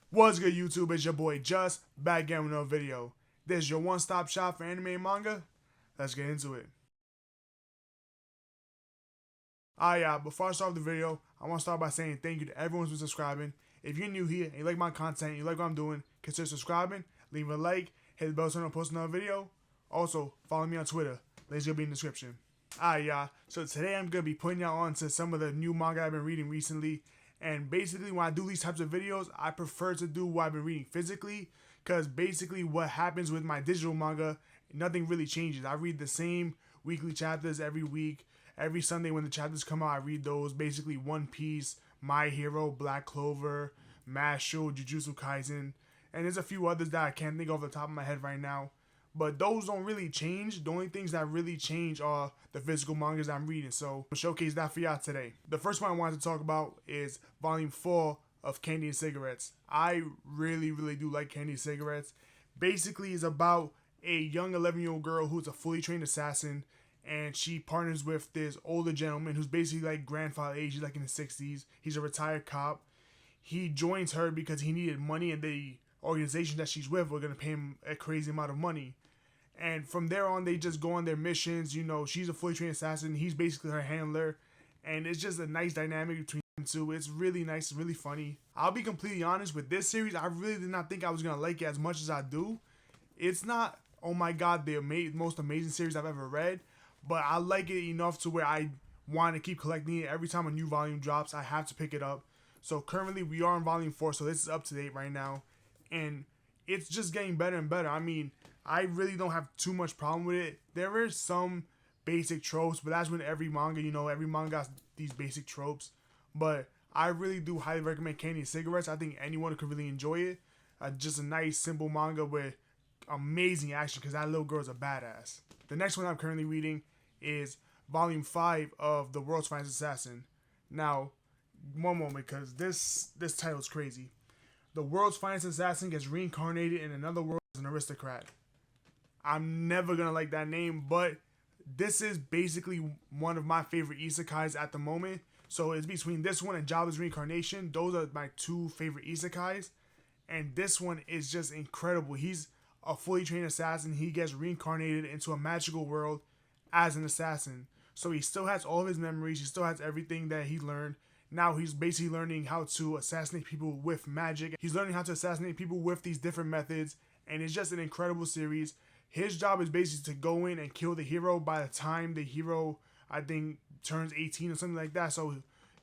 What's good, YouTube? It's your boy Just back again with another video. This is your one-stop shop for anime and manga. Let's get into it. Before I start the video, I want to start by saying thank you to everyone who's been subscribing. If you're new here and you like my content, you like what I'm doing, consider subscribing, leave a like, hit the bell so I don't post another video. Also, follow me on Twitter. Links will be in the description. So today I'm going to be putting y'all on to some of the new manga I've been reading recently. And basically, when I do these types of videos, I prefer to do what I've been reading physically, because basically what happens with my digital manga, nothing really changes. I read the same weekly chapters every week. Every Sunday when the chapters come out, I read those. Basically, One Piece, My Hero, Black Clover, Mashle, Jujutsu Kaisen, and there's a few others that I can't think of off the top of my head right now. But those don't really change. The only things that really change are the physical mangas I'm reading. So I'll showcase that for y'all today. The first one I wanted to talk about is Volume 4 of Candy and Cigarettes. I really do like Candy and Cigarettes. Basically, it's about a young 11-year-old girl who's a fully trained assassin, and she partners with this older gentleman who's basically like grandfather age. He's like in his 60s. He's a retired cop. He joins her because he needed money, and the organization that she's with were going to pay him a crazy amount of money. And from there on, they just go on their missions. You know, she's a fully trained assassin. He's basically her handler. And it's just a nice dynamic between them two. It's really nice. It's really funny. I'll be completely honest with this series. I really did not think I was going to like it as much as I do. It's not, oh my god, the most amazing series I've ever read. But I like it enough to where I want to keep collecting it. Every time a new volume drops, I have to pick it up. So currently, we are in Volume 4. So this is up to date right now. And it's just getting better and better. I mean, I really don't have too much problem with it. There are some basic tropes, but that's with every manga. You know, every manga has these basic tropes. But I really do highly recommend Candy and Cigarettes. I think anyone could really enjoy it. Just a nice, simple manga with amazing action, because that little girl's a badass. The next one I'm currently reading is Volume 5 of The World's Finest Assassin. Now, one moment, because this title is crazy. The world's finest assassin gets reincarnated in another world as an aristocrat. I'm never gonna like that name, but this is basically one of my favorite isekais at the moment. So it's between this one and Jabba's reincarnation. Those are my two favorite isekais, and this one is just incredible. He's a fully trained assassin. He gets reincarnated into a magical world as an assassin. So he still has all of his memories. He still has everything that he learned. Now he's basically learning how to assassinate people with magic. He's learning how to assassinate people with these different methods, and it's just an incredible series. His job is basically to go in and kill the hero by the time the hero, I think, turns 18 or something like that. So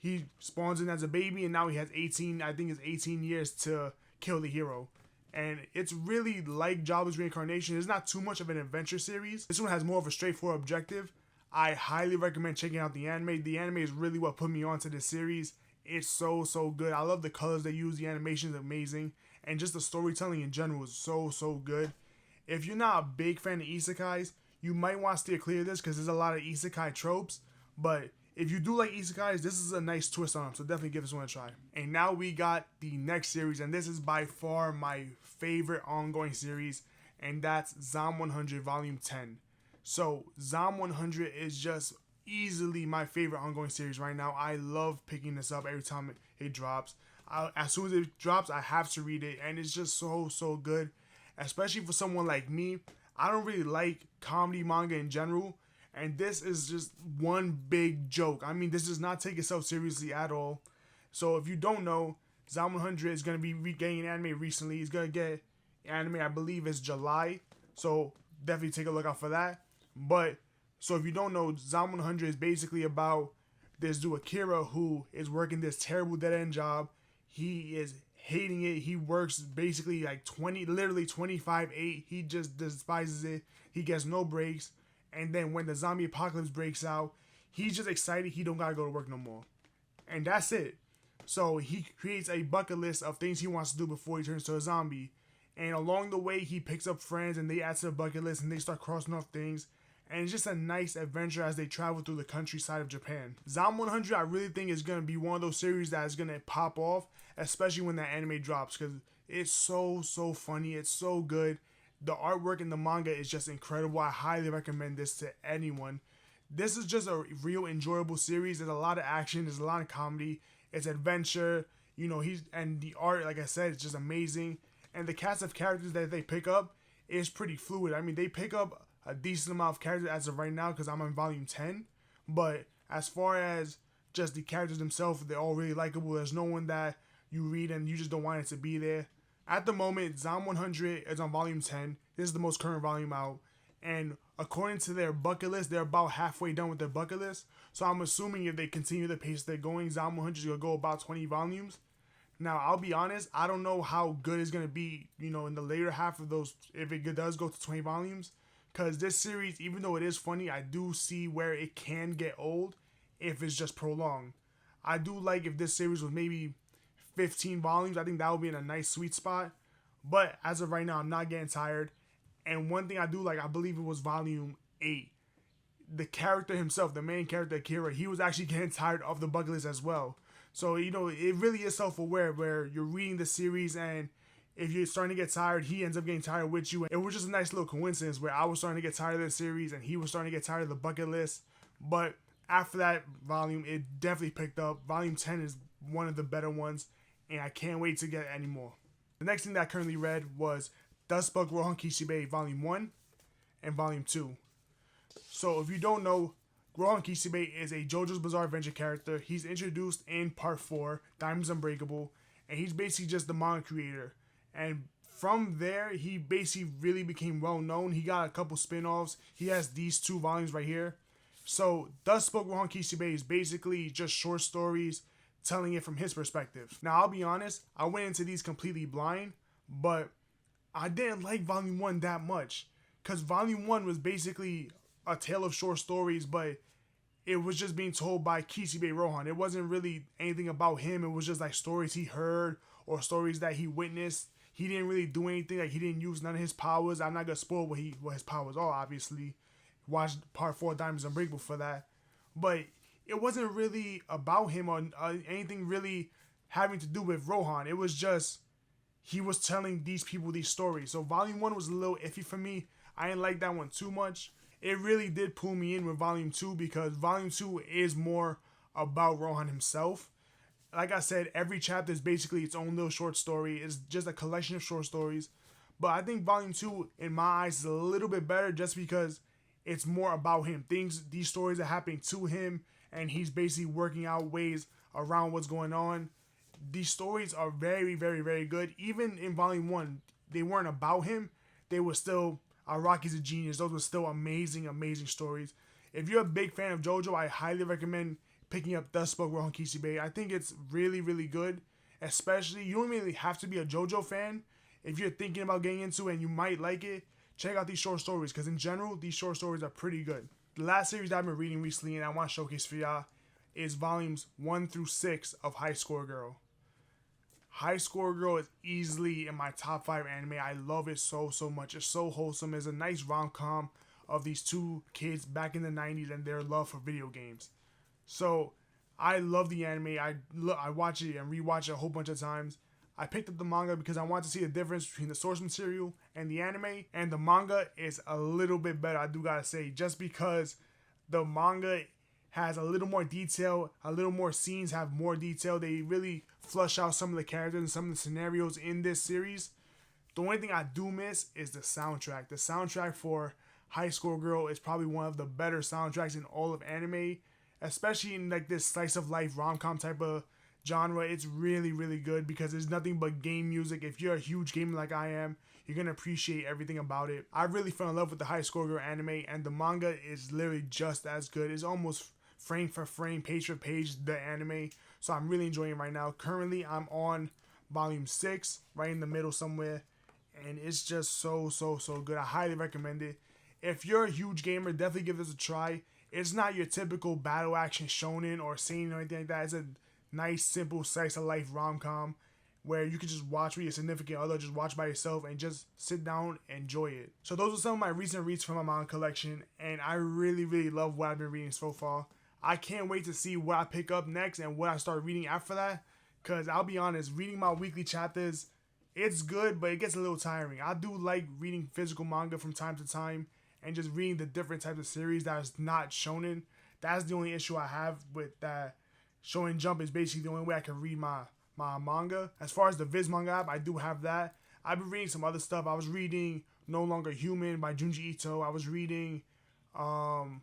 he spawns in as a baby, and now he has 18, I think it's 18 years to kill the hero. And it's really like Jabba's reincarnation. It's not too much of an adventure series. This one has more of a straightforward objective. I highly recommend checking out the anime. The anime is really what put me onto this series. It's so good. I love the colors they use. The animation is amazing. And just the storytelling in general is so good. If you're not a big fan of isekais, you might want to steer clear of this, because there's a lot of isekai tropes. But if you do like isekais, this is a nice twist on them. So definitely give this one a try. And now we got the next series. And this is by far my favorite ongoing series. And that's Zom 100 Volume 10. So Zom 100 is just easily my favorite ongoing series right now. I love picking this up every time it drops. As soon as it drops, I have to read it. And it's just so good. Especially for someone like me. I don't really like comedy manga in general. And this is just one big joke. I mean, this does not take itself seriously at all. So if you don't know, Zom 100 is going to be getting an anime recently. He's going to get anime, I believe, is July. So definitely take a look out for that. But, so if you don't know, Zom 100 is basically about this dude Akira who is working this terrible dead-end job. He is hating it. He works basically like literally 25/8. He just despises it. He gets no breaks. And then when the zombie apocalypse breaks out, he's just excited he don't gotta go to work no more. And that's it. So he creates a bucket list of things he wants to do before he turns to a zombie. And along the way, he picks up friends and they add to the bucket list and they start crossing off things. And it's just a nice adventure as they travel through the countryside of Japan. Zom 100, I really think is going to be one of those series that is going to pop off, especially when that anime drops, because it's so funny. It's so good. The artwork in the manga is just incredible. I highly recommend this to anyone. This is just a real enjoyable series. There's a lot of action. There's a lot of comedy. It's adventure. and the art, like I said, is just amazing. And the cast of characters that they pick up is pretty fluid. I mean, they pick up a decent amount of characters as of right now because I'm on volume 10. But as far as just the characters themselves, they're all really likable. There's no one that you read and you just don't want it to be there. At the moment, Zom 100 is on volume 10. This is the most current volume out. And according to their bucket list, they're about halfway done with their bucket list. So I'm assuming if they continue the pace they're going, Zom 100 is going to go about 20 volumes. Now, I'll be honest, I don't know how good it's going to be, in the later half of those, if it does go to 20 volumes. Because this series, even though it is funny, I do see where it can get old if it's just prolonged. I do like if this series was maybe 15 volumes. I think that would be in a nice sweet spot. But as of right now, I'm not getting tired. And one thing I do like, I believe it was volume 8. The character himself, the main character, Akira, he was actually getting tired of the bucket list as well. So, it really is self-aware where you're reading the series and if you're starting to get tired, he ends up getting tired with you. It was just a nice little coincidence where I was starting to get tired of the series and he was starting to get tired of the bucket list. But after that volume, it definitely picked up. Volume 10 is one of the better ones, and I can't wait to get any more. The next thing that I currently read was Dustbug Rohan Kishibe Volume 1 and Volume 2. So if you don't know, Rohan Kishibe is a JoJo's Bizarre Adventure character. He's introduced in Part 4, Diamonds Unbreakable, and he's basically just the manga creator. And from there, he basically really became well known. He got a couple spin-offs. He has these 2 volumes right here. So Dustbug Rohan Kishibe is basically just short stories telling it from his perspective. Now, I'll be honest, I went into these completely blind, but I didn't like Volume 1 that much. Because Volume 1 was basically a tale of short stories, but it was just being told by Kishibe Rohan. It wasn't really anything about him. It was just like stories he heard or stories that he witnessed. He didn't really do anything. Like, he didn't use none of his powers. I'm not going to spoil what his powers are, obviously. Watch Part 4, Diamonds Unbreakable for that. But it wasn't really about him or anything really having to do with Rohan. It was just he was telling these people these stories. So Volume 1 was a little iffy for me. I didn't like that one too much. It really did pull me in with Volume 2 because Volume 2 is more about Rohan himself. Like I said, every chapter is basically its own little short story. It's just a collection of short stories. But I think Volume 2, in my eyes, is a little bit better just because it's more about him. These stories are happening to him, and he's basically working out ways around what's going on. These stories are very, very, very good. Even in Volume 1, they weren't about him. They were still, Araki's a genius. Those were still amazing, amazing stories. If you're a big fan of JoJo, I highly recommend picking up Dustbug Rohan Kishibe. I think it's really, really good. Especially, you don't really have to be a JoJo fan. If you're thinking about getting into it and you might like it, check out these short stories. Because in general, these short stories are pretty good. The last series that I've been reading recently and I want to showcase for y'all is volumes 1 through 6 of High Score Girl. High Score Girl is easily in my top 5 anime. I love it so, so much. It's so wholesome. It's a nice rom-com of these 2 kids back in the 90s and their love for video games. So, I love the anime. I watch it and rewatch it a whole bunch of times. I picked up the manga because I want to see the difference between the source material and the anime. And the manga is a little bit better, I do gotta say. Just because the manga has a little more detail, a little more scenes have more detail. They really flush out some of the characters and some of the scenarios in this series. The only thing I do miss is the soundtrack. The soundtrack for High Score Girl is probably one of the better soundtracks in all of anime. Especially in like this slice of life rom-com type of genre. It's really, really good because there's nothing but game music. If you're a huge gamer like I am, you're going to appreciate everything about it. I really fell in love with the High Score Girl anime, and the manga is literally just as good. It's almost frame for frame, page for page, the anime. So I'm really enjoying it right now. Currently, I'm on volume 6, right in the middle somewhere. And it's just so, so, so good. I highly recommend it. If you're a huge gamer, definitely give this a try. It's not your typical battle action shonen or seinen or anything like that. It's a nice, simple, slice of life rom-com where you can just watch with your significant other, just watch by yourself and just sit down and enjoy it. So those are some of my recent reads from my manga collection, and I really, really love what I've been reading so far. I can't wait to see what I pick up next and what I start reading after that, because I'll be honest, reading my weekly chapters, it's good, but it gets a little tiring. I do like reading physical manga from time to time, and just reading the different types of series that is not shonen. That's the only issue I have with that. Shonen Jump is basically the only way I can read my my manga. As far as the Viz manga app, I do have that. I've been reading some other stuff. I was reading No Longer Human by Junji Ito. I was reading Nana.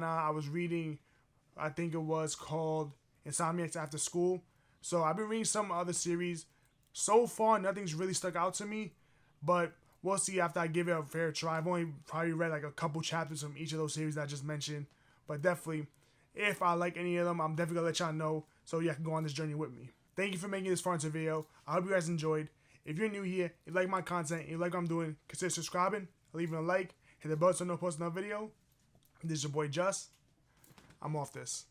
I was reading, I think it was called Insomniacs After School. So I've been reading some other series. So far, nothing's really stuck out to me, but we'll see after I give it a fair try. I've only probably read like a couple chapters from each of those series that I just mentioned, but definitely, if I like any of them, I'm definitely gonna let y'all know so you can go on this journey with me. Thank you for making this far into the video. I hope you guys enjoyed. If you're new here, you like my content, you like what I'm doing, consider subscribing, leaving a like, hit the bell so no post another video. This is your boy Just. I'm off this.